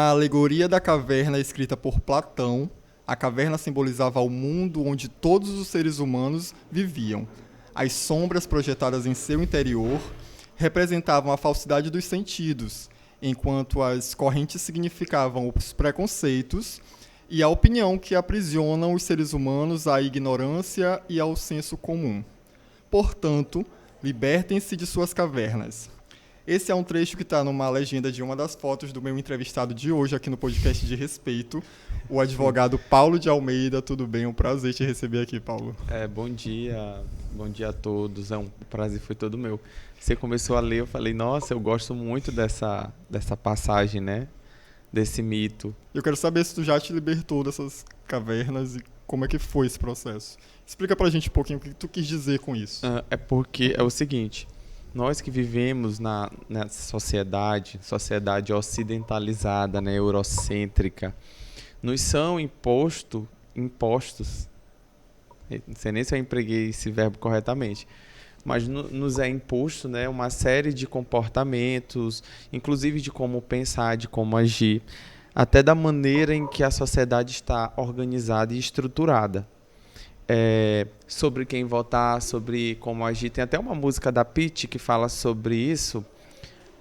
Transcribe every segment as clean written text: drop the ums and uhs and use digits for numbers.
Na alegoria da caverna escrita por Platão, a caverna simbolizava o mundo onde todos os seres humanos viviam. As sombras projetadas em seu interior representavam a falsidade dos sentidos, enquanto as correntes significavam os preconceitos e a opinião que aprisionam os seres humanos à ignorância e ao senso comum. Portanto, libertem-se de suas cavernas. Esse é um trecho que está numa legenda de uma das fotos do meu entrevistado de hoje aqui no podcast de Respeito, o advogado Paulo de Almeida. Tudo bem? É um prazer te receber aqui, Paulo. Bom dia a todos. O prazer foi todo meu. Você começou a ler, eu falei, nossa, eu gosto muito dessa passagem, né? Desse mito. Eu quero saber se tu já te libertou dessas cavernas e como é que foi esse processo. Explica pra gente um pouquinho o que tu quis dizer com isso. É porque é o seguinte, nós que vivemos nessa sociedade ocidentalizada, né, eurocêntrica, nos são impostos, não sei nem se eu empreguei esse verbo corretamente, mas nos é imposto, né, uma série de comportamentos, inclusive de como pensar, de como agir, até da maneira em que a sociedade está organizada e estruturada. Sobre quem votar, sobre como agir. Tem até uma música da Pitty que fala sobre isso,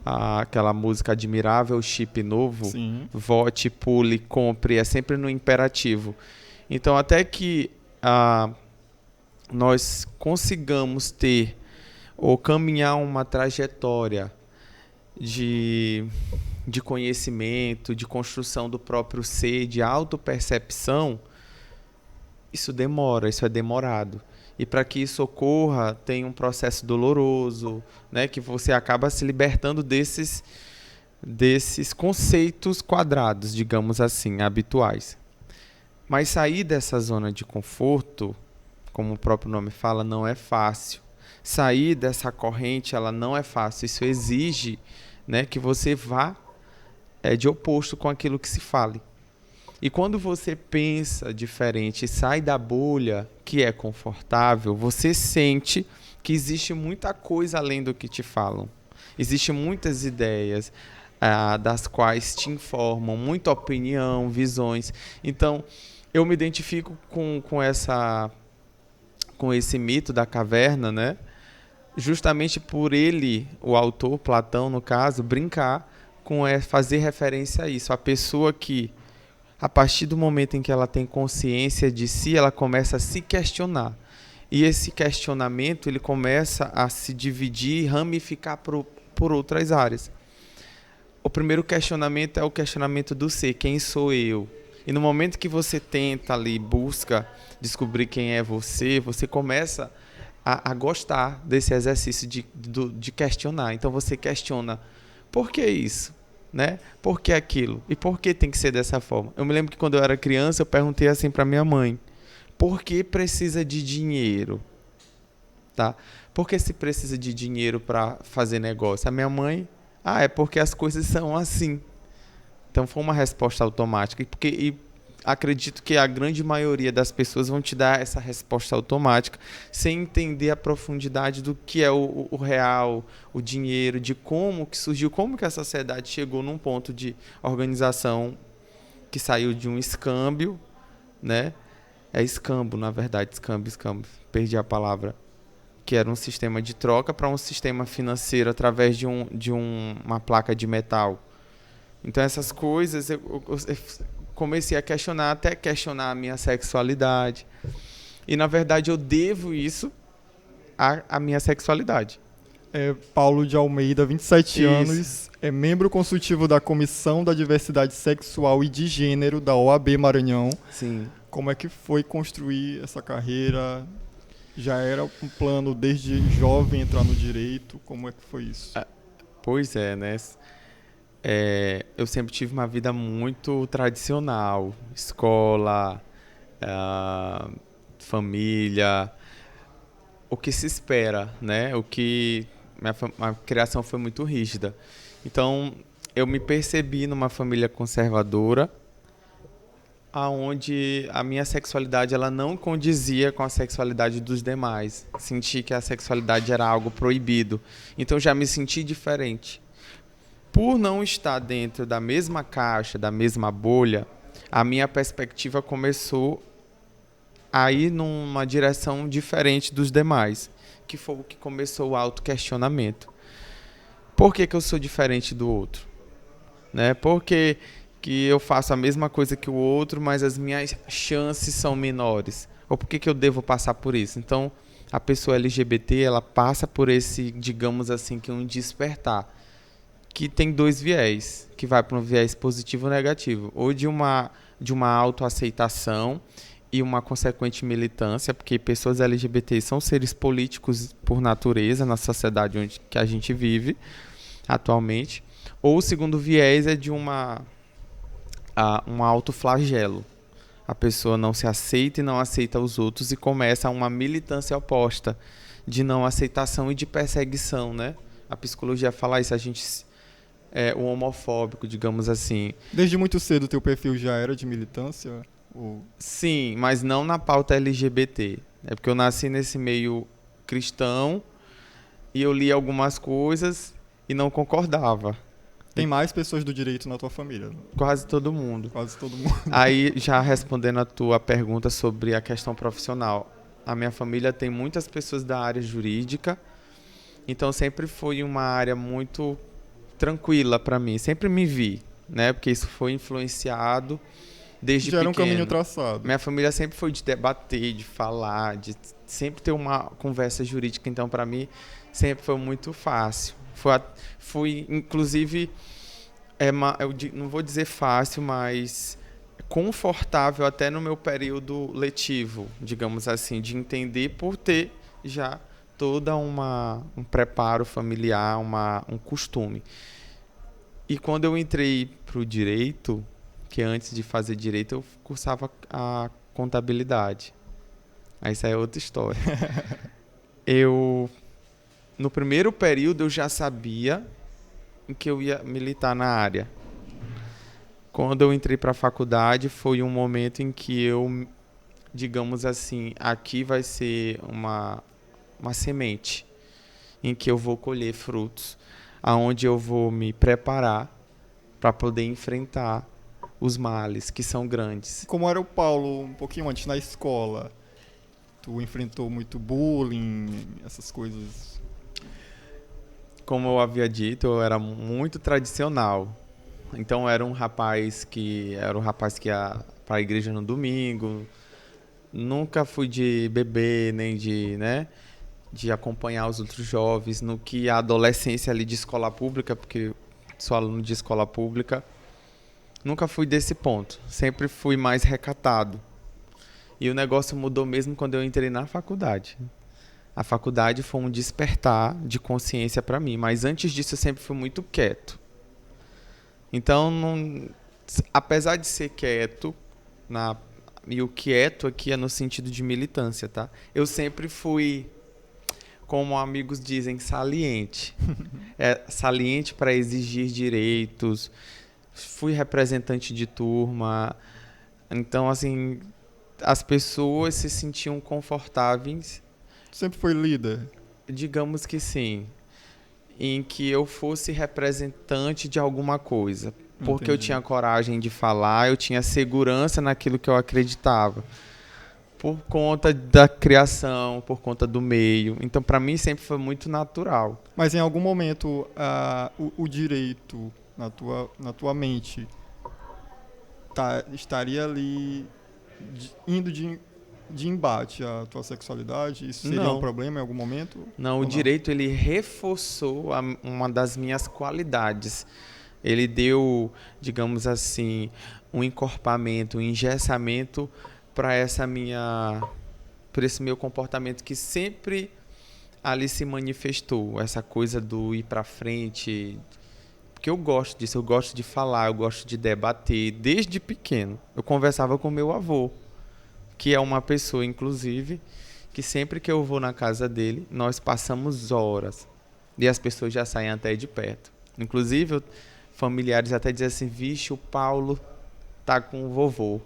aquela música Admirável Chip Novo. Sim. Vote, pule, compre, é sempre no imperativo. Então, até que nós consigamos ter ou caminhar uma trajetória de conhecimento, de construção do próprio ser, de autopercepção, isso é demorado. E para que isso ocorra, tem um processo doloroso, né, que você acaba se libertando desses conceitos quadrados, digamos assim, habituais. Mas sair dessa zona de conforto, como o próprio nome fala, não é fácil. Sair dessa corrente, ela não é fácil. Isso exige, né, que você vá de oposto com aquilo que se fale. E quando você pensa diferente e sai da bolha que é confortável, você sente que existe muita coisa além do que te falam. Existem muitas ideias das quais te informam, muita opinião, visões. Então, eu me identifico com esse mito da caverna, né? Justamente por ele, o autor, Platão no caso, brincar com fazer referência a isso. A pessoa que, a partir do momento em que ela tem consciência de si, ela começa a se questionar. E esse questionamento ele começa a se dividir e ramificar por outras áreas. O primeiro questionamento é o questionamento do ser, quem sou eu? E no momento que você tenta ali, busca descobrir quem é você, você começa a gostar desse exercício de questionar. Então você questiona, por que isso? Né? Por que aquilo? E por que tem que ser dessa forma? Eu me lembro que quando eu era criança, eu perguntei assim para minha mãe, por que precisa de dinheiro? Tá? Por que se precisa de dinheiro para fazer negócio? A minha mãe, é porque as coisas são assim. Então foi uma resposta automática. E acredito que a grande maioria das pessoas vão te dar essa resposta automática sem entender a profundidade do que é o real, o dinheiro, de como que surgiu, como que a sociedade chegou num ponto de organização que saiu de um escâmbio, né? É escambo, na verdade, escâmbio, perdi a palavra, que era um sistema de troca para um sistema financeiro através de uma placa de metal. Então essas coisas eu comecei a questionar, até questionar a minha sexualidade. E, na verdade, eu devo isso à minha sexualidade. Paulo de Almeida, 27 anos, é membro consultivo da Comissão da Diversidade Sexual e de Gênero da OAB Maranhão. Sim. Como é que foi construir essa carreira? Já era um plano desde jovem entrar no direito? Como é que foi isso? Pois é, né? Eu sempre tive uma vida muito tradicional, escola, família, o que se espera, né? Minha criação foi muito rígida. Então, eu me percebi numa família conservadora, aonde a minha sexualidade ela não condizia com a sexualidade dos demais. Senti que a sexualidade era algo proibido. Então, já me senti diferente. Por não estar dentro da mesma caixa, da mesma bolha, a minha perspectiva começou a ir numa direção diferente dos demais, que foi o que começou o autoquestionamento. Por que eu sou diferente do outro? Né? Por que eu faço a mesma coisa que o outro, mas as minhas chances são menores? Ou por que eu devo passar por isso? Então, a pessoa LGBT, ela passa por esse, digamos assim, que um despertar, que tem dois viés, que vai para um viés positivo ou negativo, ou de uma autoaceitação e uma consequente militância, porque pessoas LGBT são seres políticos por natureza na sociedade que a gente vive atualmente, ou o segundo viés é de um autoflagelo. A pessoa não se aceita e não aceita os outros e começa uma militância oposta de não aceitação e de perseguição, né? A psicologia fala isso, a gente é o homofóbico, digamos assim. Desde muito cedo o teu perfil já era de militância? Ou... Sim, mas não na pauta LGBT. É porque eu nasci nesse meio cristão e eu li algumas coisas e não concordava. Tem mais pessoas do direito na tua família? Quase todo mundo. Quase todo mundo. Aí, já respondendo a tua pergunta sobre a questão profissional. A minha família tem muitas pessoas da área jurídica, então sempre foi uma área muito tranquila para mim. Sempre me vi, né? Porque isso foi influenciado desde pequeno. Já era um caminho traçado. Minha família sempre foi de debater, de falar, de sempre ter uma conversa jurídica. Então, para mim, sempre foi muito fácil. Foi inclusive, eu não vou dizer fácil, mas confortável até no meu período letivo, digamos assim, de entender por ter já toda um preparo familiar, um costume. E quando eu entrei para o direito, que antes de fazer direito eu cursava a contabilidade. Aí isso é outra história. No primeiro período eu já sabia que eu ia militar na área. Quando eu entrei para a faculdade foi um momento em que eu, digamos assim, aqui vai ser uma semente em que eu vou colher frutos, aonde eu vou me preparar para poder enfrentar os males que são grandes. Como era o Paulo um pouquinho antes na escola? Tu enfrentou muito bullying, essas coisas? Como eu havia dito, eu era muito tradicional. Então era um rapaz que ia para a igreja no domingo. Nunca fui de beber nem de acompanhar os outros jovens no que a adolescência ali de escola pública, porque sou aluno de escola pública. Nunca fui desse ponto. Sempre fui mais recatado. E o negócio mudou mesmo quando eu entrei na faculdade. A faculdade foi um despertar de consciência para mim, mas antes disso eu sempre fui muito quieto. Então, apesar de ser quieto, e o quieto aqui é no sentido de militância, tá? Eu sempre fui, como amigos dizem, saliente. Saliente para exigir direitos, fui representante de turma. Então, assim, as pessoas se sentiam confortáveis. Sempre foi líder? Digamos que sim. Em que eu fosse representante de alguma coisa. Porque Entendi. Eu tinha coragem de falar, eu tinha segurança naquilo que eu acreditava. Por conta da criação, por conta do meio. Então, para mim, sempre foi muito natural. Mas em algum momento, o direito na tua mente estaria ali indo de embate à tua sexualidade? Isso seria um problema em algum momento? Não, o direito ele reforçou uma das minhas qualidades. Ele deu, digamos assim, um encorpamento, um engessamento para por esse meu comportamento que sempre ali se manifestou. Essa coisa do ir para frente, porque eu gosto disso, eu gosto de falar, eu gosto de debater. Desde pequeno, eu conversava com meu avô, que é uma pessoa, inclusive, que sempre que eu vou na casa dele, nós passamos horas. E as pessoas já saem até de perto. Inclusive, familiares até dizem assim, vixe, o Paulo tá com o vovô.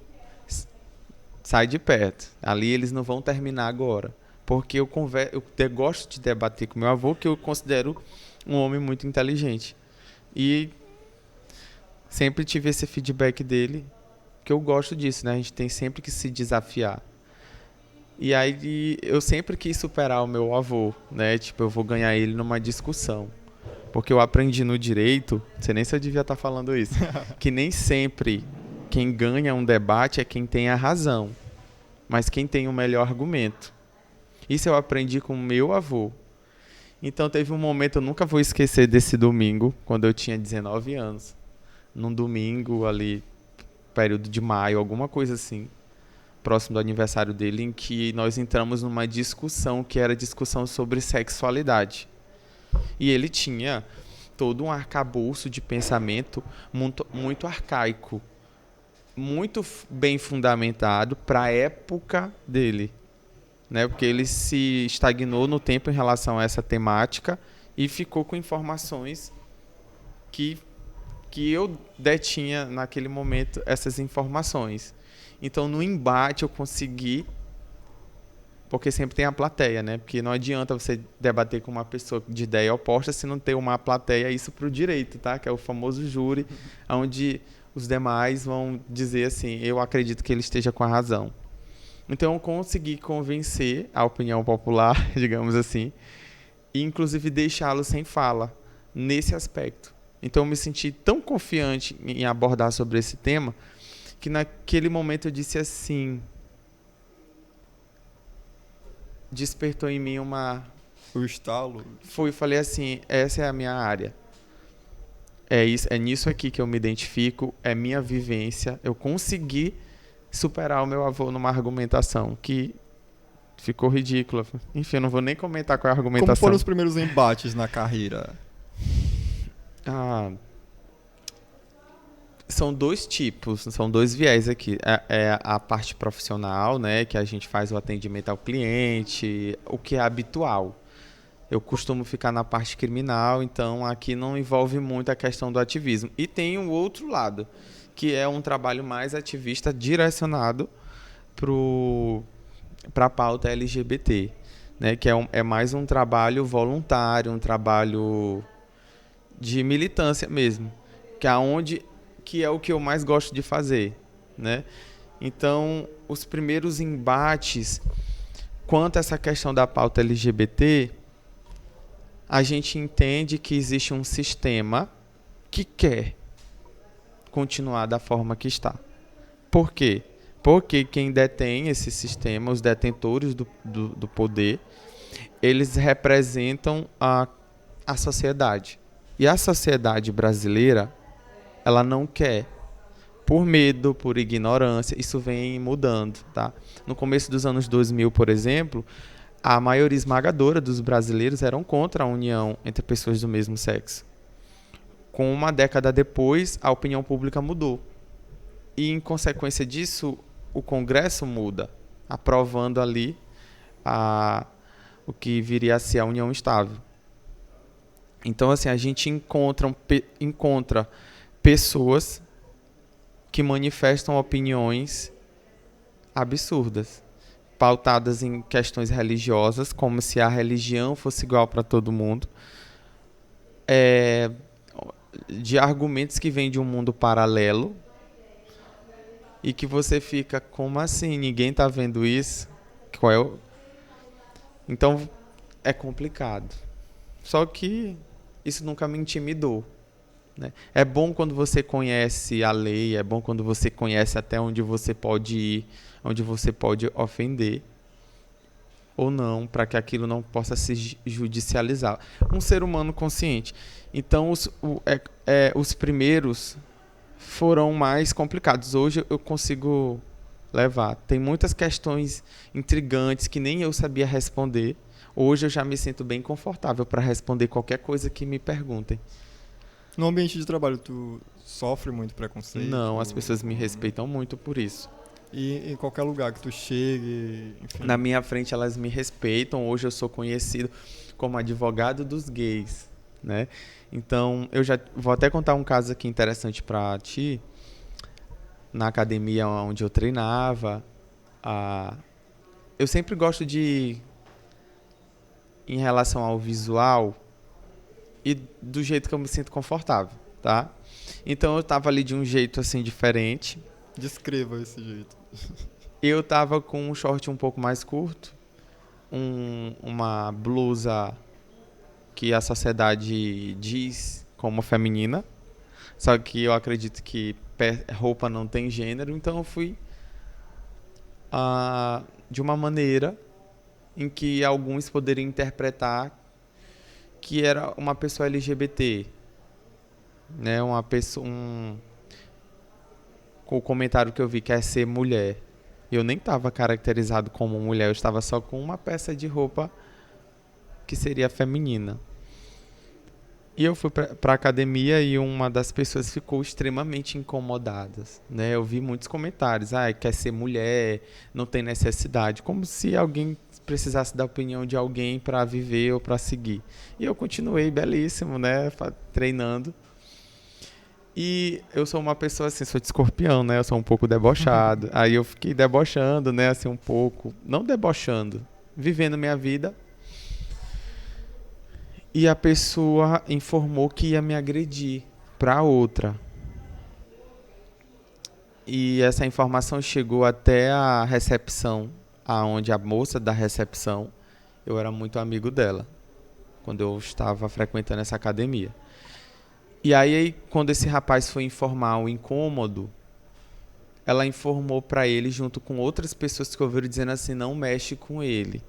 Sai de perto. Ali eles não vão terminar agora. Porque eu gosto de debater com meu avô, que eu considero um homem muito inteligente. E sempre tive esse feedback dele, que eu gosto disso, né? A gente tem sempre que se desafiar. E aí eu sempre quis superar o meu avô, né? Tipo, eu vou ganhar ele numa discussão. Porque eu aprendi no direito, não sei nem se eu devia estar falando isso, que nem sempre quem ganha um debate é quem tem a razão, mas quem tem o melhor argumento. Isso eu aprendi com o meu avô. Então teve um momento, eu nunca vou esquecer desse domingo, quando eu tinha 19 anos. Num domingo ali, período de maio, alguma coisa assim, próximo do aniversário dele, em que nós entramos numa discussão que era discussão sobre sexualidade. E ele tinha todo um arcabouço de pensamento muito arcaico, muito bem fundamentado para a época dele, né? Porque ele se estagnou no tempo em relação a essa temática e ficou com informações que eu detinha naquele momento essas informações. Então, no embate, eu consegui, porque sempre tem a plateia, né? Porque não adianta você debater com uma pessoa de ideia oposta se não ter uma plateia, isso para o direito, tá? Que é o famoso júri, onde os demais vão dizer assim, eu acredito que ele esteja com a razão. Então, eu consegui convencer a opinião popular, digamos assim, e inclusive deixá-lo sem fala nesse aspecto. Então, eu me senti tão confiante em abordar sobre esse tema que naquele momento eu disse assim, despertou em mim O estalo. falei assim, essa é a minha área. É nisso aqui que eu me identifico, é minha vivência. Eu consegui superar o meu avô numa argumentação que ficou ridícula. Enfim, eu não vou nem comentar qual é a argumentação. Como foram os primeiros embates na carreira? São dois tipos, são dois viés aqui. É a parte profissional, né, que a gente faz o atendimento ao cliente, o que é habitual. Eu costumo ficar na parte criminal, então aqui não envolve muito a questão do ativismo. E tem o outro lado, que é um trabalho mais ativista direcionado para a pauta LGBT, né, que é mais um trabalho voluntário, um trabalho de militância mesmo, que é o que eu mais gosto de fazer, né? Então, os primeiros embates quanto a essa questão da pauta LGBT, a gente entende que existe um sistema que quer continuar da forma que está. Por quê? Porque quem detém esse sistema, os detentores do poder, eles representam a sociedade. E a sociedade brasileira, ela não quer, por medo, por ignorância, isso vem mudando, tá? No começo dos anos 2000, por exemplo, a maioria esmagadora dos brasileiros eram contra a união entre pessoas do mesmo sexo. Com uma década depois, a opinião pública mudou. E, em consequência disso, o Congresso muda, aprovando ali o que viria a ser a união estável. Então, assim, a gente encontra pessoas que manifestam opiniões absurdas, pautadas em questões religiosas, como se a religião fosse igual para todo mundo, de argumentos que vêm de um mundo paralelo e que você fica, como assim? Ninguém está vendo isso? Então, é complicado. Só que isso nunca me intimidou, né? É bom quando você conhece a lei, é bom quando você conhece até onde você pode ir, onde você pode ofender ou não, para que aquilo não possa se judicializar. Um ser humano consciente. Então, os primeiros foram mais complicados. Hoje eu consigo levar. Tem muitas questões intrigantes que nem eu sabia responder. Hoje eu já me sinto bem confortável para responder qualquer coisa que me perguntem. No ambiente de trabalho, tu sofre muito preconceito? Não, as pessoas me respeitam muito por isso. E em qualquer lugar que tu chegue, enfim... Na minha frente elas me respeitam. Hoje eu sou conhecido como advogado dos gays, né? Então, eu já vou até contar um caso aqui interessante para ti. Na academia onde eu treinava, eu sempre gosto de, em relação ao visual, e do jeito que eu me sinto confortável. tá? Então eu tava ali de um jeito assim diferente. Descreva esse jeito. Eu tava com um short um pouco mais curto, uma blusa que a sociedade diz como feminina, só que eu acredito que roupa não tem gênero, então eu fui de uma maneira em que alguns poderiam interpretar que era uma pessoa LGBT, né? Uma pessoa, com o comentário que eu vi, quer ser mulher. Eu nem estava caracterizado como mulher, eu estava só com uma peça de roupa que seria feminina. E eu fui para a academia e uma das pessoas ficou extremamente incomodada, né? Eu vi muitos comentários, quer ser mulher, não tem necessidade, como se alguém precisasse da opinião de alguém para viver ou para seguir. E eu continuei belíssimo, né, treinando. E eu sou uma pessoa assim, sou de escorpião, né? Eu sou um pouco debochado. Aí eu fiquei debochando, né, assim um pouco, não debochando, vivendo minha vida. E a pessoa informou que ia me agredir para outra. E essa informação chegou até a recepção, aonde a moça da recepção, eu era muito amigo dela, quando eu estava frequentando essa academia. E aí, quando esse rapaz foi informar o incômodo, ela informou para ele, junto com outras pessoas que ouviram, dizendo assim, não mexe com ele,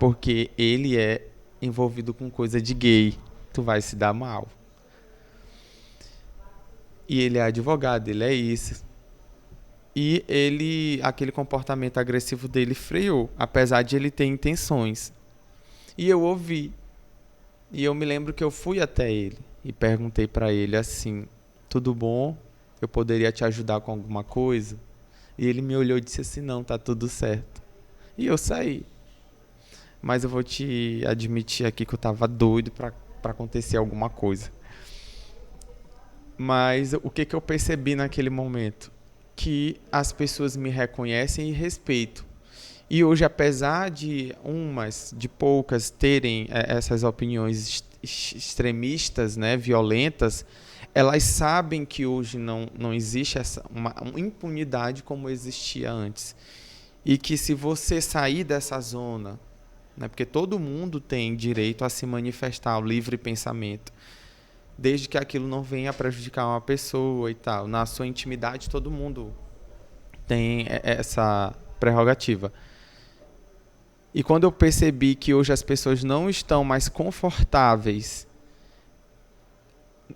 porque ele é envolvido com coisa de gay, tu vai se dar mal. E ele é advogado, ele é isso. E aquele comportamento agressivo dele freou, apesar de ele ter intenções. E eu ouvi. E eu me lembro que eu fui até ele e perguntei para ele assim, tudo bom? Eu poderia te ajudar com alguma coisa? E ele me olhou e disse assim, não, tá tudo certo. E eu saí. Mas eu vou te admitir aqui que eu tava doido para acontecer alguma coisa. Mas o que eu percebi naquele momento? Que as pessoas me reconhecem e respeitam. E hoje, apesar de poucas terem essas opiniões extremistas, né, violentas, elas sabem que hoje não existe uma impunidade como existia antes. E que se você sair dessa zona, né, porque todo mundo tem direito a se manifestar, o livre pensamento, desde que aquilo não venha a prejudicar uma pessoa e tal. Na sua intimidade, todo mundo tem essa prerrogativa. E quando eu percebi que hoje as pessoas não estão mais confortáveis,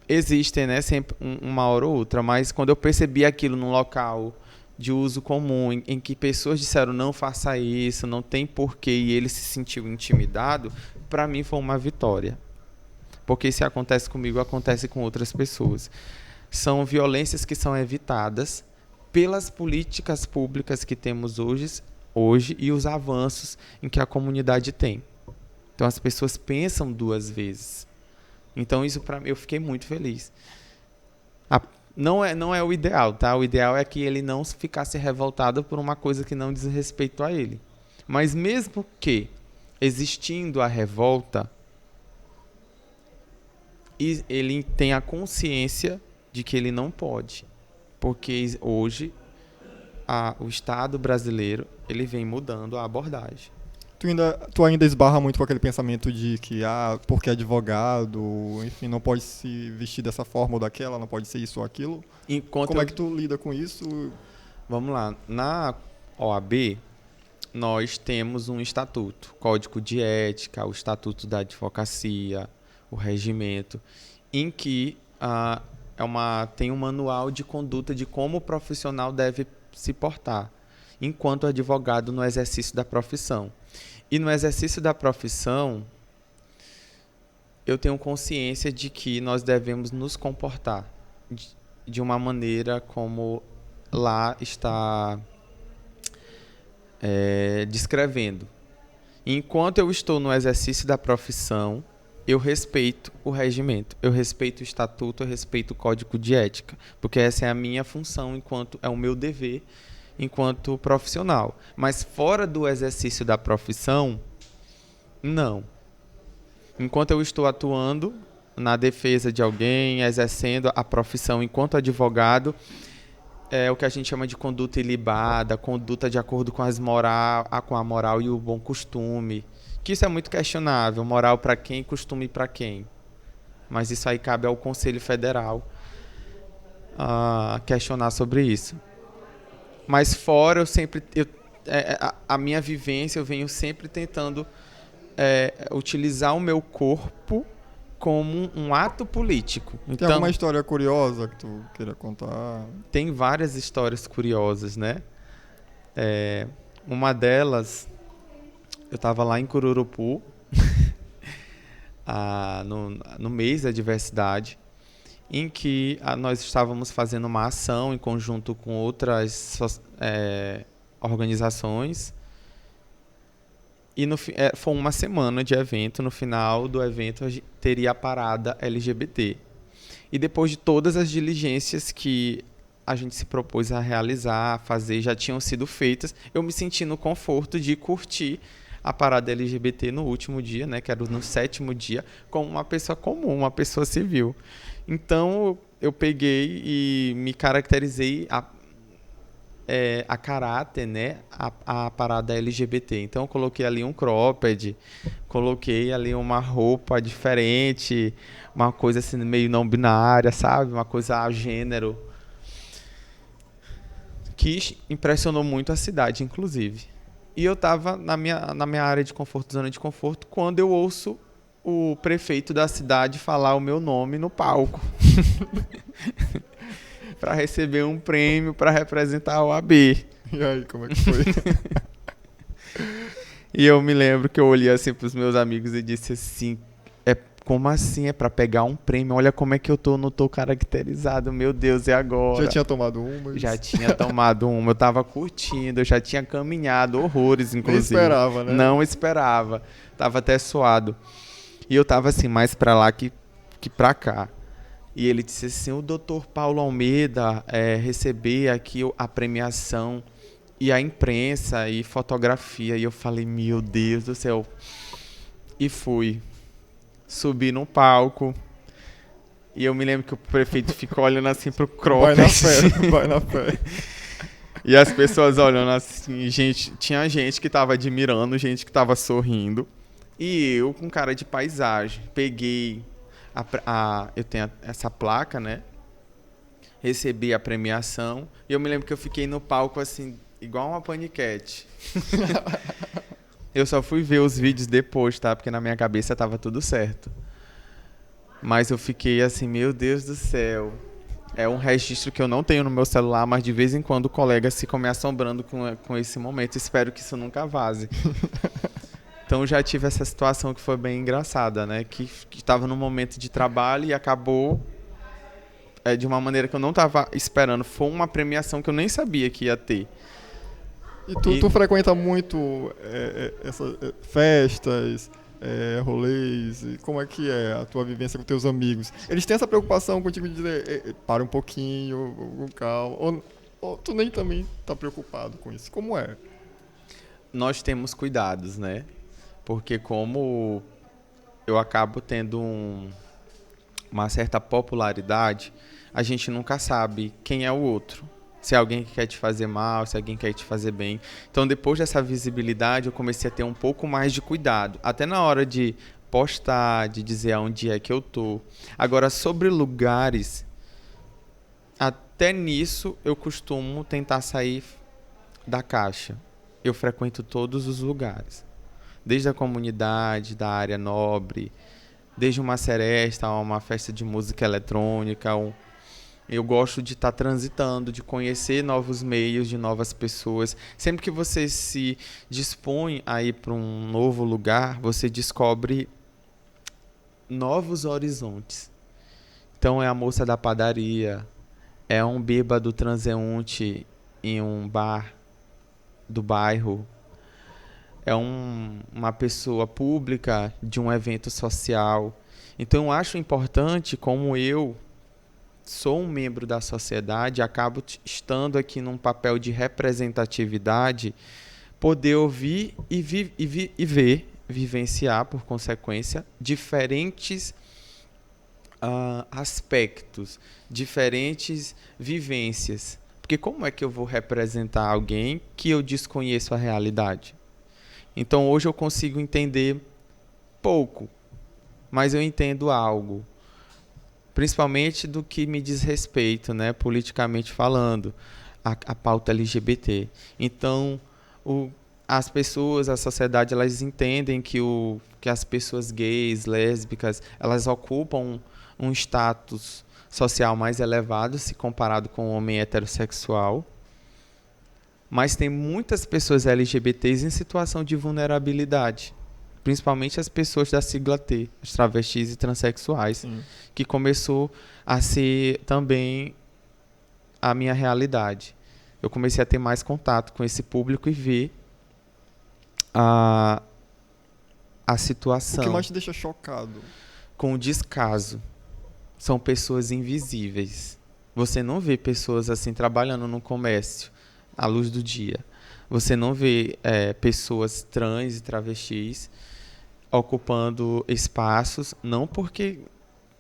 existem, né, sempre uma hora ou outra, mas quando eu percebi aquilo num local de uso comum, em que pessoas disseram não faça isso, não tem porquê, e ele se sentiu intimidado, para mim foi uma vitória. Porque se acontece comigo, acontece com outras pessoas. São violências que são evitadas pelas políticas públicas que temos hoje e os avanços em que a comunidade tem. Então as pessoas pensam duas vezes. Então isso para mim, eu fiquei muito feliz. Não é o ideal, tá? O ideal é que ele não ficasse revoltado por uma coisa que não diz respeito a ele. Mas mesmo que existindo a revolta, ele tem a consciência de que ele não pode. Porque hoje o Estado brasileiro ele vem mudando a abordagem. Tu ainda esbarra muito com aquele pensamento de que, porque é advogado, enfim, não pode se vestir dessa forma ou daquela, não pode ser isso ou aquilo. Como é que tu lida com isso? Vamos lá. Na OAB, nós temos um estatuto, Código de Ética, o Estatuto da Advocacia, o Regimento, em que tem um manual de conduta de como o profissional deve se portar, enquanto advogado no exercício da profissão. E no exercício da profissão, eu tenho consciência de que nós devemos nos comportar de uma maneira como lá está descrevendo. Enquanto eu estou no exercício da profissão, eu respeito o regimento, eu respeito o estatuto, eu respeito o código de ética, porque essa é a minha função, é o meu dever enquanto profissional. Mas fora do exercício da profissão, não. Enquanto eu estou atuando, na defesa de alguém, exercendo a profissão enquanto advogado, é o que a gente chama de conduta ilibada, conduta de acordo com com a moral e o bom costume. Que isso é muito questionável, moral para quem, costume para quem. Mas isso aí cabe ao Conselho Federal questionar sobre isso. Mas fora, a minha vivência, eu venho sempre tentando utilizar o meu corpo como um ato político. Tem Então, alguma história curiosa que tu queira contar? tem várias histórias curiosas, né? Uma delas, eu estava lá em Cururupu, no mês da diversidade, em que nós estávamos fazendo uma ação em conjunto com outras organizações. E foi uma semana de evento. No final do evento, teria a parada LGBT. E depois de todas as diligências que a gente se propôs a realizar, a fazer, já tinham sido feitas, eu me senti no conforto de curtir a parada LGBT no último dia, né, que era no 7º dia, como uma pessoa comum, uma pessoa civil. Então, eu peguei e me caracterizei a caráter, né, a parada LGBT. Então, eu coloquei ali um cropped, coloquei ali uma roupa diferente, uma coisa assim meio não binária, sabe? Uma coisa a gênero, que impressionou muito a cidade, inclusive. E eu estava na minha área de conforto, zona de conforto, quando eu ouço o prefeito da cidade falar o meu nome no palco. Para receber um prêmio para representar a OAB. E aí, como é que foi? E eu me lembro que eu olhei assim para os meus amigos e disse assim, como assim? É para pegar um prêmio? Olha como é que eu não tô caracterizado, meu Deus, e agora? Já tinha tomado uma? Já tinha tomado uma, eu tava curtindo, eu já tinha caminhado horrores, inclusive. Nem esperava, né? Não esperava, tava até suado. E eu tava assim, mais para lá que para cá. E ele disse assim, o doutor Paulo Almeida receber aqui a premiação e a imprensa e fotografia. E eu falei, meu Deus do céu. E fui. Subi no palco. E eu me lembro que o prefeito ficou olhando assim pro cropped. Vai na fé. E as pessoas olhando assim, tinha gente que tava admirando, gente que tava sorrindo. E eu com cara de paisagem. Peguei... eu tenho essa placa, né? Recebi a premiação. E eu me lembro que eu fiquei no palco assim, igual uma paniquete. Eu só fui ver os vídeos depois, tá? Porque na minha cabeça tava tudo certo. Mas eu fiquei assim, meu Deus do céu. É um registro que eu não tenho no meu celular, mas de vez em quando colegas ficam me assombrando com esse momento. Espero que isso nunca vaze. Então já tive essa situação que foi bem engraçada, né? Que estava num momento de trabalho e acabou de uma maneira que eu não estava esperando. Foi uma premiação que eu nem sabia que ia ter. E tu frequenta muito essas festas, rolês? E como é que é a tua vivência com teus amigos? Eles têm essa preocupação contigo de dizer, para um pouquinho, com calma. Ou tu nem também tá preocupado com isso? Como é? Nós temos cuidados, né? Porque como eu acabo tendo uma certa popularidade, a gente nunca sabe quem é o outro. Se é alguém que quer te fazer mal, se é alguém que quer te fazer bem. Então, depois dessa visibilidade, eu comecei a ter um pouco mais de cuidado. Até na hora de postar, de dizer aonde é que eu tô. Agora, sobre lugares, até nisso eu costumo tentar sair da caixa. Eu frequento todos os lugares. Desde a comunidade, da área nobre, desde uma seresta a uma festa de música eletrônica. Eu gosto de estar transitando, de conhecer novos meios, de novas pessoas. Sempre que você se dispõe a ir para um novo lugar, você descobre novos horizontes. Então é a moça da padaria, é um bêbado transeunte em um bar do bairro, é uma pessoa pública de um evento social. Então eu acho importante, como eu sou um membro da sociedade, acabo estando aqui num papel de representatividade, poder ouvir e ver, vivenciar, por consequência, diferentes aspectos, diferentes vivências. Porque como é que eu vou representar alguém que eu desconheço a realidade? Então hoje eu consigo entender pouco, mas eu entendo algo, principalmente do que me diz respeito, né, politicamente falando, a pauta LGBT. Então, as pessoas, a sociedade, elas entendem que as pessoas gays, lésbicas, elas ocupam um status social mais elevado se comparado com o homem heterossexual. Mas tem muitas pessoas LGBTs em situação de vulnerabilidade, principalmente as pessoas da sigla T, os travestis e transexuais, Sim. que começou a ser também a minha realidade. Eu comecei a ter mais contato com esse público e ver a O que situação mais te deixa chocado? com o descaso. São pessoas invisíveis. Você não vê pessoas assim trabalhando no comércio à luz do dia. Você não vê pessoas trans e travestis ocupando espaços, não porque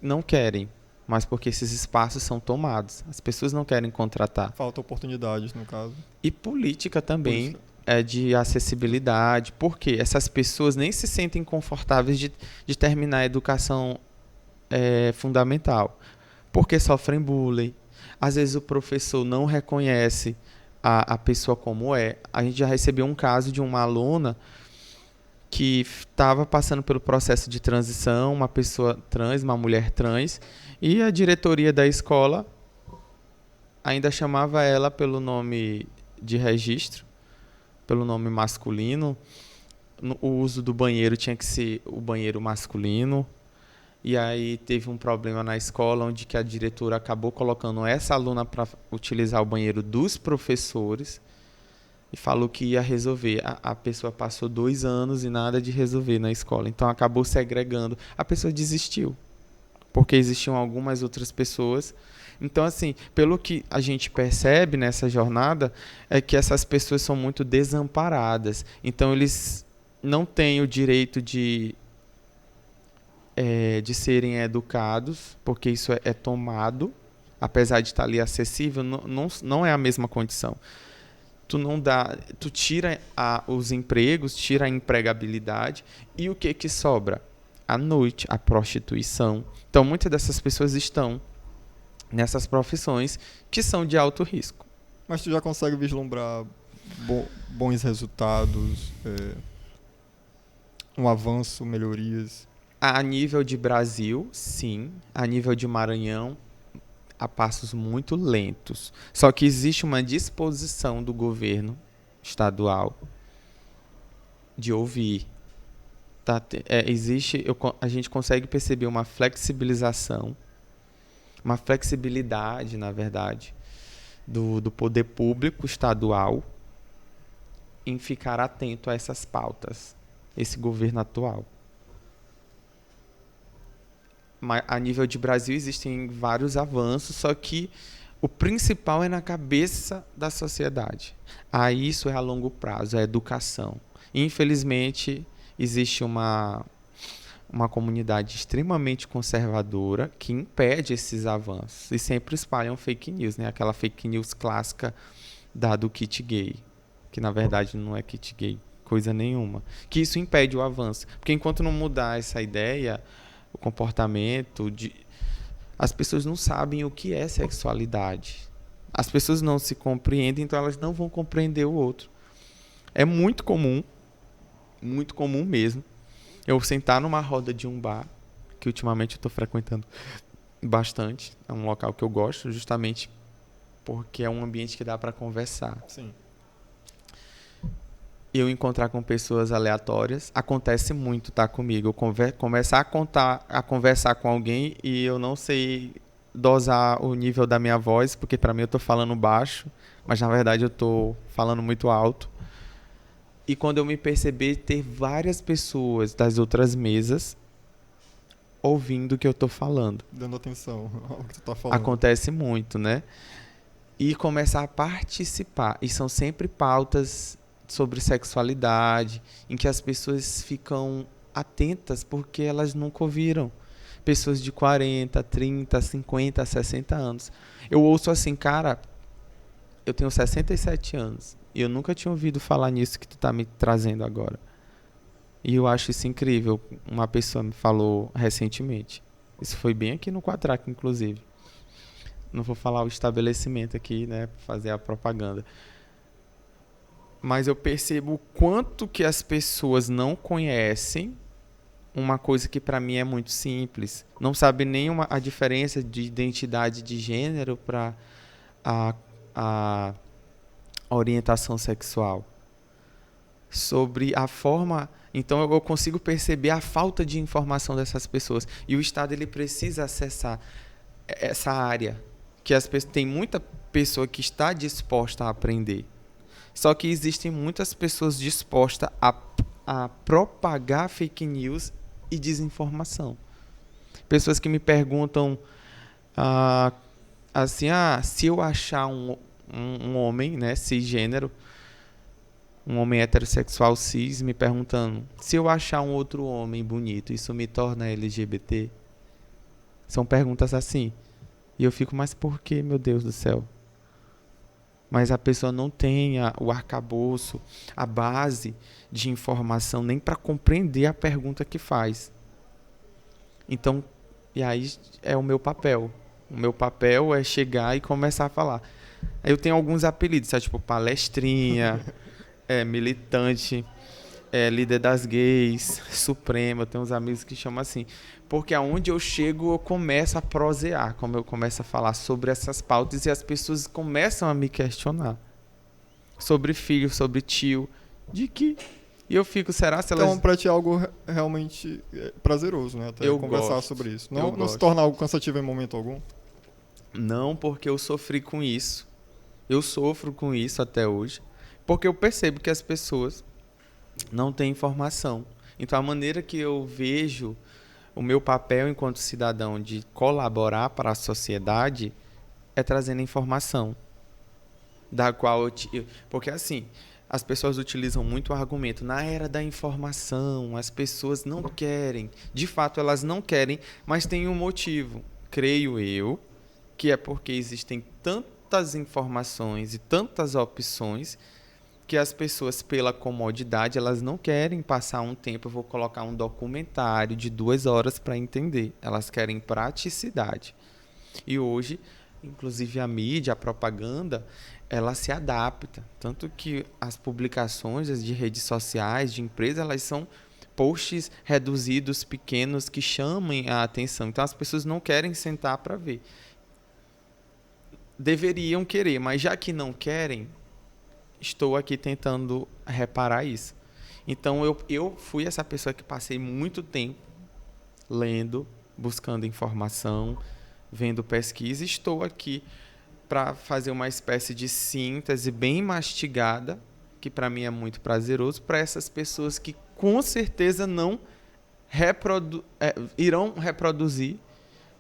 não querem, mas porque esses espaços são tomados. As pessoas não querem contratar. Falta oportunidades, no caso. E política também Política. de acessibilidade, porque essas pessoas nem se sentem confortáveis de terminar a educação fundamental, porque sofrem bullying. Às vezes o professor não reconhece a pessoa como é. A gente já recebeu um caso de uma aluna que estava passando pelo processo de transição, uma pessoa trans, uma mulher trans, e a diretoria da escola ainda chamava ela pelo nome de registro, pelo nome masculino. O uso do banheiro tinha que ser o banheiro masculino. E aí teve um problema na escola onde que a diretora acabou colocando essa aluna para utilizar o banheiro dos professores e falou que ia resolver. A pessoa passou 2 anos e nada de resolver na escola. Então acabou segregando. A pessoa desistiu, porque existiam algumas outras pessoas. Então, assim, pelo que a gente percebe nessa jornada, é que essas pessoas são muito desamparadas. Então, eles não têm o direito de serem educados, porque isso é tomado, apesar de estar ali acessível, não é a mesma condição. Tu tira os empregos, tira a empregabilidade, e o que sobra? A noite, a prostituição. Então, muitas dessas pessoas estão nessas profissões que são de alto risco. Mas tu já consegue vislumbrar bons resultados, um avanço, melhorias? A nível de Brasil, sim. A nível de Maranhão, a passos muito lentos. Só que existe uma disposição do governo estadual de ouvir. A gente consegue perceber uma flexibilização, uma flexibilidade, na verdade, do poder público estadual em ficar atento a essas pautas, esse governo atual. A nível de Brasil existem vários avanços, só que o principal é na cabeça da sociedade. Isso é a longo prazo, é a educação. Infelizmente, existe uma comunidade extremamente conservadora que impede esses avanços e sempre espalham fake news, né? Aquela fake news clássica do kit gay, que na verdade não é kit gay, coisa nenhuma. Que isso impede o avanço, porque enquanto não mudar essa ideia, o comportamento, as pessoas não sabem o que é sexualidade. As pessoas não se compreendem, então elas não vão compreender o outro. É muito comum mesmo, eu sentar numa roda de um bar, que ultimamente eu estou frequentando bastante, é um local que eu gosto, justamente porque é um ambiente que dá para conversar. Sim. Eu encontrar com pessoas aleatórias, acontece muito, tá, comigo. Eu começar a conversar com alguém e eu não sei dosar o nível da minha voz, porque para mim eu estou falando baixo, mas na verdade eu estou falando muito alto. E quando eu me perceber, ter várias pessoas das outras mesas ouvindo o que eu estou falando. Dando atenção ao que tu tá falando. Acontece muito, né? E começar a participar. E são sempre pautas sobre sexualidade, em que as pessoas ficam atentas porque elas nunca ouviram. pessoas de 40, 30, 50, 60 anos. Eu ouço assim, cara, eu tenho 67 anos e eu nunca tinha ouvido falar nisso que tu tá me trazendo agora. E eu acho isso incrível. Uma pessoa me falou recentemente. Isso foi bem aqui no Quatrack, inclusive. Não vou falar o estabelecimento aqui, né, pra fazer a propaganda. Mas eu percebo o quanto que as pessoas não conhecem uma coisa que para mim é muito simples. Não sabe nem a diferença de identidade de gênero para a orientação sexual. Sobre a forma... Então eu consigo perceber a falta de informação dessas pessoas. E o Estado ele precisa acessar essa área. Que as pessoas, tem muita pessoa que está disposta a aprender. Só que existem muitas pessoas dispostas a propagar fake news e desinformação. Pessoas que me perguntam assim, se eu achar um homem, né, cisgênero, um homem heterossexual cis, me perguntando, se eu achar um outro homem bonito, isso me torna LGBT? São perguntas assim. E eu fico, mas por que, meu Deus do céu? Mas a pessoa não tem o arcabouço, a base de informação nem para compreender a pergunta que faz. Então, e aí é o meu papel. O meu papel é chegar e começar a falar. Aí eu tenho alguns apelidos, sabe? Tipo palestrinha, militante, líder das gays, suprema. Eu tenho uns amigos que chamam assim. Porque aonde eu chego, eu começo a prosear, como eu começo a falar sobre essas pautas e as pessoas começam a me questionar. Sobre filho, sobre tio, de que... E eu fico, será se elas... Então, pra ti é algo realmente prazeroso, né? Até eu conversar gosto, sobre isso. eu Não se gosto. torna algo cansativo em momento algum? Não, porque eu sofri com isso. Eu sofro com isso até hoje. Porque eu percebo que as pessoas não têm informação. Então, a maneira que eu vejo o meu papel enquanto cidadão de colaborar para a sociedade é trazendo informação. Da qual porque assim, as pessoas utilizam muito o argumento, na era da informação, as pessoas não querem. De fato, elas não querem, mas tem um motivo. Creio eu, que é porque existem tantas informações e tantas opções que as pessoas, pela comodidade, elas não querem passar um tempo, eu vou colocar um documentário de 2 horas para entender. Elas querem praticidade. E hoje, inclusive a mídia, a propaganda, ela se adapta. Tanto que as publicações de redes sociais, de empresas, elas são posts reduzidos, pequenos, que chamem a atenção. Então as pessoas não querem sentar para ver. Deveriam querer, mas já que não querem, estou aqui tentando reparar isso. Então eu fui essa pessoa que passei muito tempo lendo, buscando informação, vendo pesquisa, e estou aqui para fazer uma espécie de síntese bem mastigada, que para mim é muito prazeroso, para essas pessoas que com certeza não irão reproduzir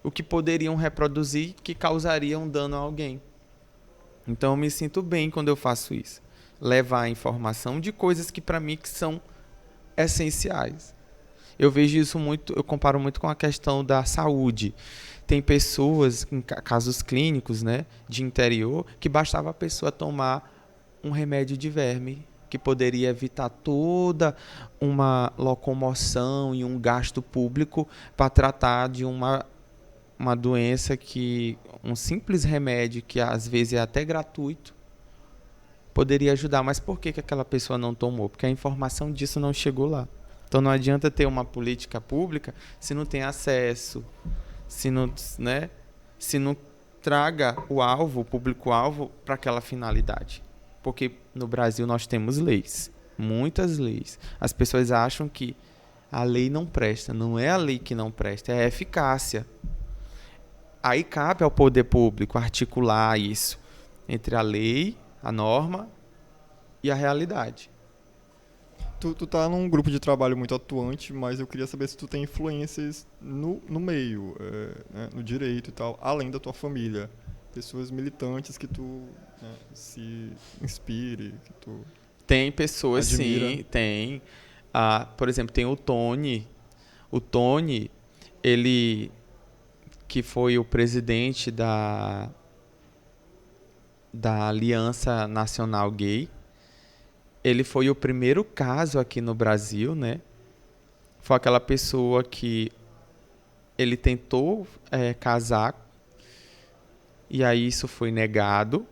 o que poderiam reproduzir que causaria um dano a alguém. Então eu me sinto bem quando eu faço isso. Levar a informação de coisas que para mim que são essenciais. Eu vejo isso muito, eu comparo muito com a questão da saúde. Tem pessoas, em casos clínicos, né, de interior, que bastava a pessoa tomar um remédio de verme, que poderia evitar toda uma locomoção e um gasto público para tratar de uma doença que um simples remédio, que às vezes é até gratuito, poderia ajudar. Mas por que aquela pessoa não tomou? Porque a informação disso não chegou lá. Então não adianta ter uma política pública se não tem acesso, se não traga o público-alvo para aquela finalidade. Porque no Brasil nós temos leis, muitas leis. As pessoas acham que a lei não presta. Não é a lei que não presta, é a eficácia. Aí cabe ao poder público articular isso entre a lei, a norma e a realidade. Tu tá num grupo de trabalho muito atuante, mas eu queria saber se tu tem influências no meio, né, no direito e tal, além da tua família. Pessoas militantes que tu se inspire, que tu Tem pessoas, admira. sim, tem. Por exemplo, tem o Tony. O Tony, ele que foi o presidente da Aliança Nacional Gay. Ele foi o primeiro caso aqui no Brasil, né? Foi aquela pessoa que ele tentou casar, e aí isso foi negado,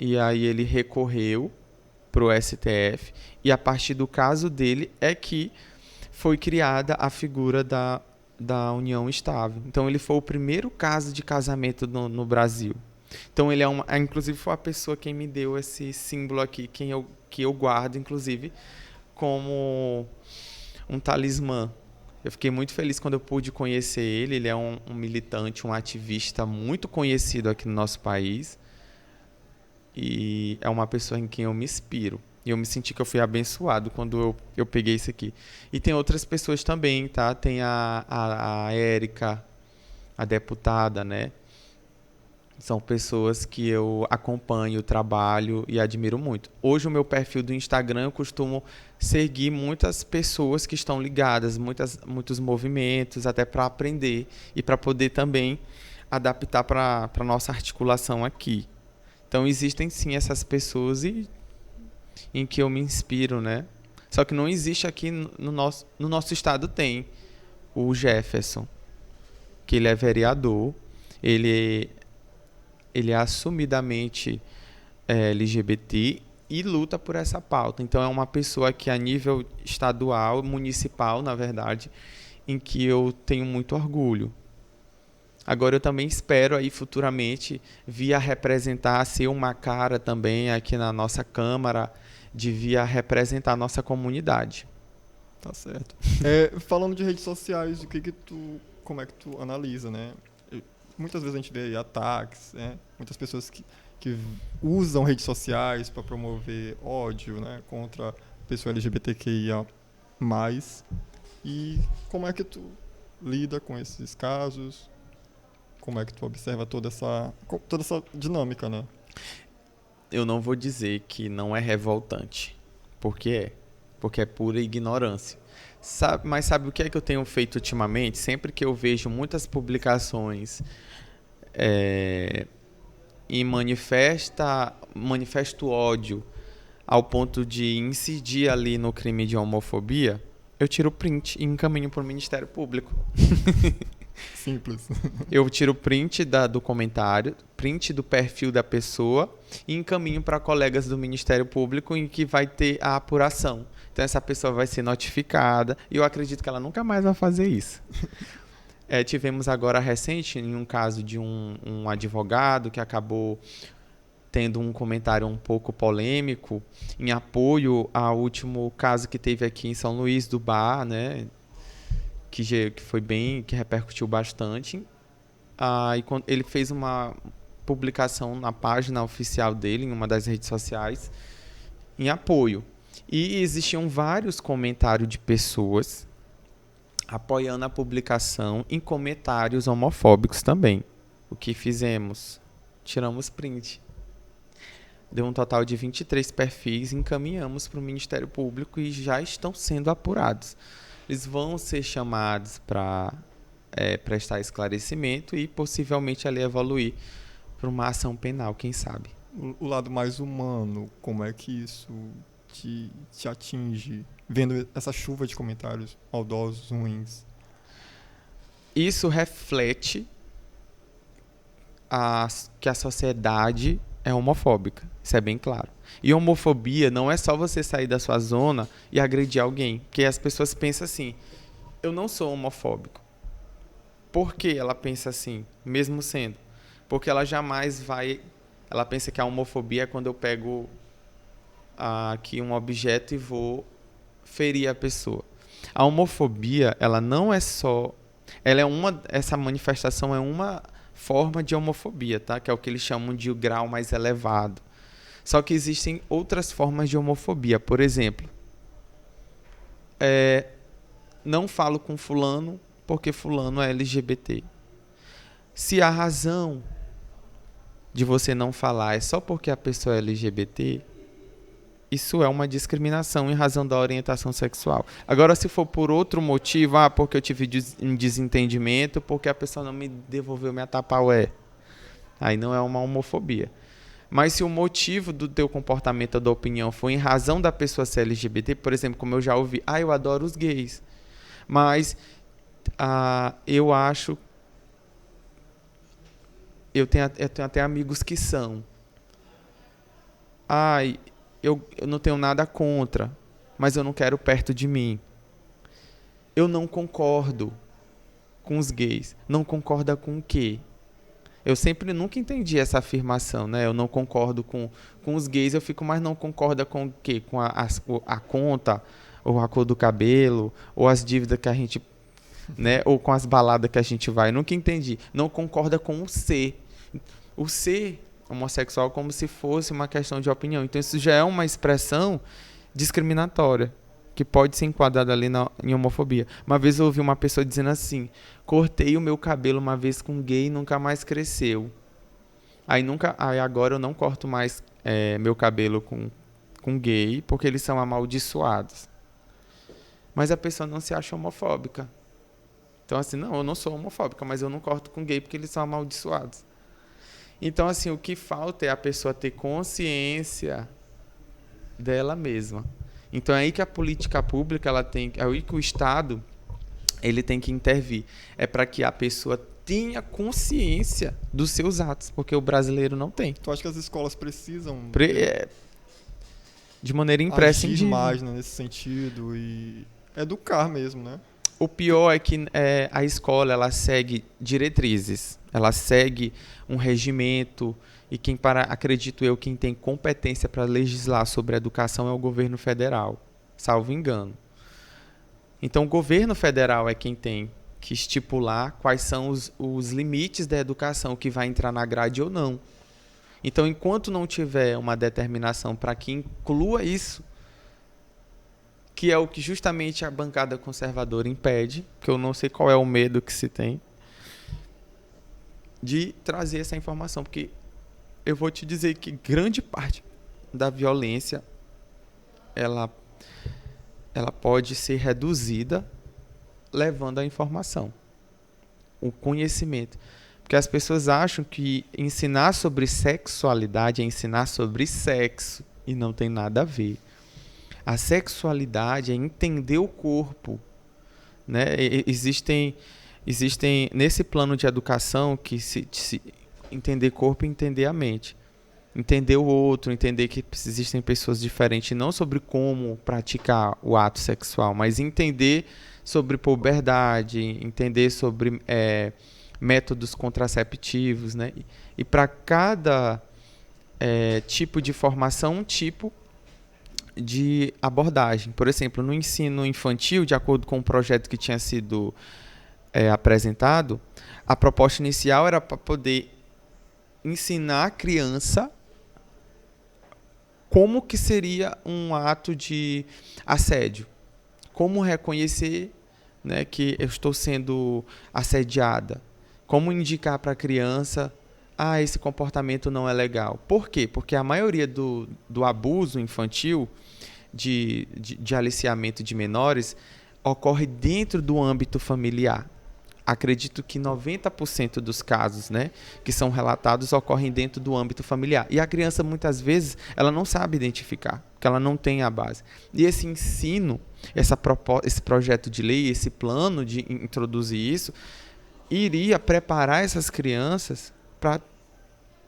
e aí ele recorreu para o STF, e a partir do caso dele é que foi criada a figura da união estável. Então ele foi o primeiro caso de casamento no Brasil. Então ele inclusive foi a pessoa quem me deu esse símbolo aqui, que eu guardo, inclusive, como um talismã. Eu fiquei muito feliz quando eu pude conhecer ele. Ele é um militante, um ativista muito conhecido aqui no nosso país. E é uma pessoa em quem eu me inspiro. E eu me senti que eu fui abençoado quando eu peguei isso aqui. E tem outras pessoas também, tá? Tem a Érica, a deputada, né? São pessoas que eu acompanho, trabalho e admiro muito. Hoje o meu perfil do Instagram eu costumo seguir muitas pessoas que estão ligadas, muitos movimentos, até para aprender e para poder também adaptar para a nossa articulação aqui. Então existem sim essas pessoas em que eu me inspiro, né? Só que não existe aqui no nosso estado. Tem o Jefferson, que ele é vereador, ele é assumidamente LGBT e luta por essa pauta. Então é uma pessoa que a nível estadual, municipal, na verdade, em que eu tenho muito orgulho. Agora eu também espero aí futuramente vir a representar, ser uma cara também aqui na nossa Câmara, de vir a representar a nossa comunidade. Tá certo. Falando de redes sociais, como é que tu analisa, né? Muitas vezes a gente vê aí ataques, né? Muitas pessoas que usam redes sociais para promover ódio, né? Contra a pessoa LGBTQIA+. E como é que tu lida com esses casos? Como é que tu observa toda essa dinâmica, né? Eu não vou dizer que não é revoltante, porque é pura ignorância. Mas sabe o que é que eu tenho feito ultimamente? Sempre que eu vejo muitas publicações e manifesto ódio ao ponto de incidir ali no crime de homofobia, eu tiro print e encaminho para o Ministério Público. Simples. Eu tiro print do comentário, print do perfil da pessoa e encaminho para colegas do Ministério Público em que vai ter a apuração. Então essa pessoa vai ser notificada e eu acredito que ela nunca mais vai fazer isso. Tivemos agora recente em um caso de um advogado que acabou tendo um comentário um pouco polêmico em apoio ao último caso que teve aqui em São Luís do Bar, né? Que repercutiu bastante. E quando ele fez uma publicação na página oficial dele, em uma das redes sociais, em apoio. E existiam vários comentários de pessoas apoiando a publicação em comentários homofóbicos também. O que fizemos? Tiramos print. Deu um total de 23 perfis, encaminhamos para o Ministério Público e já estão sendo apurados. Eles vão ser chamados para prestar esclarecimento e possivelmente ali evoluir para uma ação penal, quem sabe. O lado mais humano, como é que isso te atinge, vendo essa chuva de comentários maldosos, ruins? Isso reflete que a sociedade é homofóbica, isso é bem claro. E homofobia não é só você sair da sua zona e agredir alguém, porque as pessoas pensam assim, eu não sou homofóbico. Por que ela pensa assim, mesmo sendo? Porque ela jamais ela pensa que a homofobia é quando eu pego aqui um objeto e vou ferir a pessoa. A homofobia, ela não é só... essa manifestação é uma forma de homofobia, tá? Que é o que eles chamam de grau mais elevado. Só que existem outras formas de homofobia. Por exemplo, não falo com fulano porque fulano é LGBT. Se a razão de você não falar é só porque a pessoa é LGBT, isso é uma discriminação em razão da orientação sexual. Agora, se for por outro motivo, porque eu tive um desentendimento, porque a pessoa não me devolveu minha tapaué, aí não é uma homofobia. Mas se o motivo do teu comportamento ou da opinião foi em razão da pessoa ser LGBT, por exemplo, como eu já ouvi, eu adoro os gays, mas eu acho... Eu tenho até amigos que são. Eu não tenho nada contra, mas eu não quero perto de mim. Eu não concordo com os gays. Não concorda com o quê? Eu nunca entendi essa afirmação, né? Eu não concordo com os gays, eu fico, mas não concorda com o quê? Com a conta, ou a cor do cabelo, ou as dívidas que a gente... né? Ou com as baladas que a gente vai. Eu nunca entendi. Não concorda com o ser. O ser homossexual como se fosse uma questão de opinião. Então isso já é uma expressão discriminatória que pode ser enquadrada ali em homofobia. Uma vez eu ouvi uma pessoa dizendo assim: cortei o meu cabelo uma vez com gay e nunca mais cresceu. Aí agora eu não corto mais meu cabelo com gay porque eles são amaldiçoados. Mas a pessoa não se acha homofóbica. Então assim, não, eu não sou homofóbica, mas eu não corto com gay porque eles são amaldiçoados. Então, assim, o que falta é a pessoa ter consciência dela mesma. Então, é aí que a política pública, é aí que o Estado, ele tem que intervir. É para que a pessoa tenha consciência dos seus atos, porque o brasileiro não tem. Tu acha que as escolas precisam de maneira imprescindível agir mais, né, nesse sentido e educar mesmo, né? O pior é que a escola ela segue diretrizes, ela segue um regimento e acredito eu, quem tem competência para legislar sobre a educação é o governo federal, salvo engano. Então o governo federal é quem tem que estipular quais são os limites da educação que vai entrar na grade ou não. Então enquanto não tiver uma determinação para que inclua isso, que é o que justamente a bancada conservadora impede, que eu não sei qual é o medo que se tem, de trazer essa informação, porque eu vou te dizer que grande parte da violência ela pode ser reduzida levando a informação, o conhecimento. Porque as pessoas acham que ensinar sobre sexualidade é ensinar sobre sexo, e não tem nada a ver. A sexualidade é entender o corpo, né? Existem nesse plano de educação que se entender corpo e entender a mente. Entender o outro, entender que existem pessoas diferentes, não sobre como praticar o ato sexual, mas entender sobre puberdade, entender sobre métodos contraceptivos, né? E para cada tipo de formação, um tipo de abordagem. Por exemplo, no ensino infantil, de acordo com o projeto que tinha sido apresentado, a proposta inicial era para poder ensinar a criança como que seria um ato de assédio, como reconhecer, né, que eu estou sendo assediada, como indicar para a criança esse comportamento não é legal. Por quê? Porque a maioria do abuso infantil, de aliciamento de menores, ocorre dentro do âmbito familiar. Acredito que 90% dos casos, né, que são relatados ocorrem dentro do âmbito familiar. E a criança, muitas vezes, ela não sabe identificar, porque ela não tem a base. E esse ensino, esse projeto de lei, esse plano de introduzir isso, iria preparar essas crianças para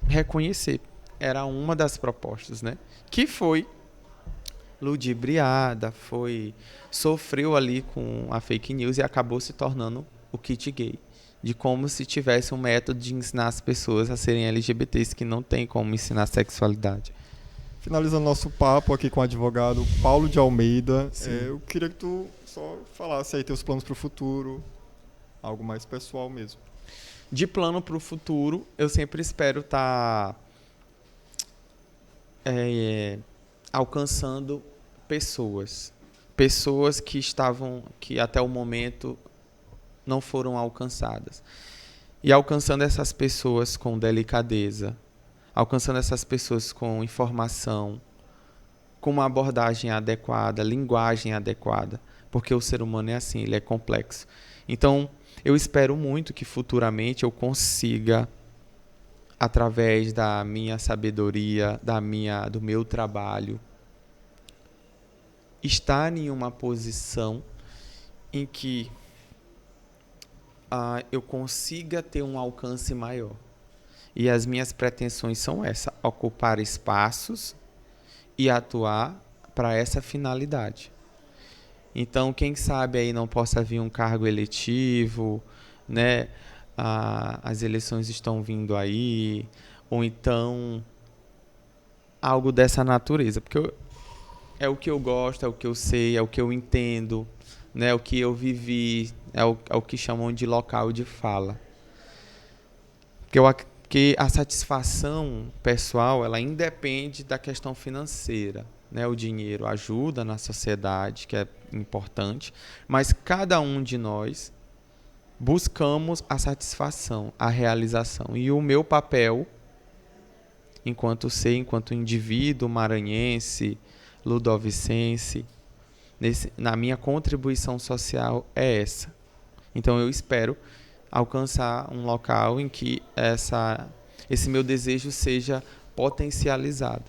reconhecer. Era uma das propostas, né? Que foi ludibriada, sofreu ali com a fake news e acabou se tornando o kit gay. De como se tivesse um método de ensinar as pessoas a serem LGBTs, que não tem como ensinar sexualidade. Finalizando nosso papo aqui com o advogado Paulo de Almeida, eu queria que tu só falasse aí teus planos para o futuro, algo mais pessoal mesmo. De plano para o futuro, eu sempre espero estar alcançando pessoas que até o momento não foram alcançadas. E alcançando essas pessoas com delicadeza, alcançando essas pessoas com informação, com uma abordagem adequada, linguagem adequada, porque o ser humano é assim, ele é complexo. Então, eu espero muito que futuramente eu consiga, através da minha sabedoria, do meu trabalho, estar em uma posição em que eu consiga ter um alcance maior. E as minhas pretensões são essas: ocupar espaços e atuar para essa finalidade. Então, quem sabe aí não possa vir um cargo eletivo, né? As eleições estão vindo aí, ou então algo dessa natureza, porque é o que eu gosto, é o que eu sei, é o que eu entendo, né? É o que eu vivi, é o que chamam de local de fala. Que a satisfação pessoal, ela independe da questão financeira, né? O dinheiro ajuda na sociedade, que é importante, mas cada um de nós buscamos a satisfação, a realização. E o meu papel, enquanto indivíduo maranhense, ludovicense, na minha contribuição social é essa. Então eu espero alcançar um local em que esse meu desejo seja potencializado.